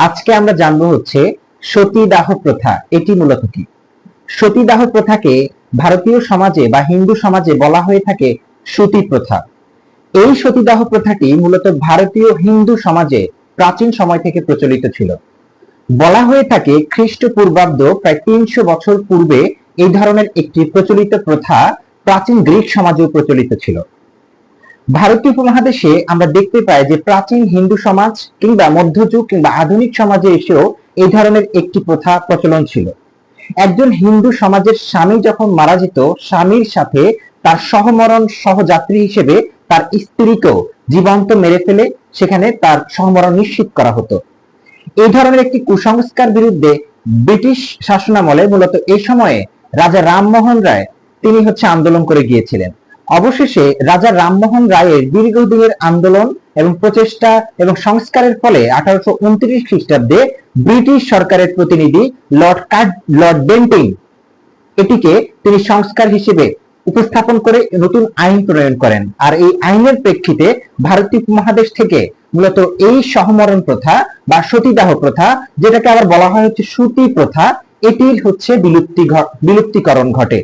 আজকে আমরা জানবো হচ্ছে সতীদাহ প্রথা। এটি মূলত কি? সতীদাহ প্রথাকে ভারতীয় সমাজে বা হিন্দু সমাজে বলা হয়ে থাকে সতী প্রথা। এই সতীদাহ প্রথাটি মূলত ভারতীয় হিন্দু সমাজে প্রাচীন সময় থেকে প্রচলিত ছিল। বলা হয়ে থাকে খ্রিস্টপূর্বাব্দ প্রায় ৩০০ বছর পূর্বে এই ধরনের একটি প্রচলিত প্রথা প্রাচীন গ্রিক সমাজেও প্রচলিত ছিল। ভারতীয় উপমহাদেশে আমরা দেখতে পাই যে প্রাচীন হিন্দু সমাজ কিংবা মধ্যযুগ কিংবা আধুনিক সমাজে এসেও এই ধরনের একটি প্রথা প্রচলন ছিল। একজন হিন্দু সমাজের স্বামী যখন মারা যেত, স্বামীর সাথে তার সহমরণ সহযাত্রী হিসেবে তার স্ত্রীকেও জীবন্ত মেরে ফেলে সেখানে তার সহমরণ নিশ্চিত করা হতো। এই ধরনের একটি কুসংস্কার বিরুদ্ধে ব্রিটিশ শাসনামলে মূলত এই সময়ে রাজা রামমোহন রায় তিনি আন্দোলন করে গিয়েছিলেন। অবশেষে রাজা রামমোহন রায়ের দীর্ঘদিনের আন্দোলন এবং প্রচেষ্টা এবং সংস্কারের ফলে 1829 খ্রিস্টাব্দে ব্রিটিশ সরকারের প্রতিনিধি লর্ড বেন্টিং এটিকে তিনি সংস্কার হিসেবে উপস্থাপন করে নতুন আইন প্রণয়ন করেন। আর এই আইনের প্রেক্ষিতে ভারতীয় উপমহাদেশ থেকে মূলত এই সহমরণ প্রথা বা সতীদাহ প্রথা, যেটাকে আবার বলা হয় সতী প্রথা, এটির বিলুপ্তিকরণ ঘটে।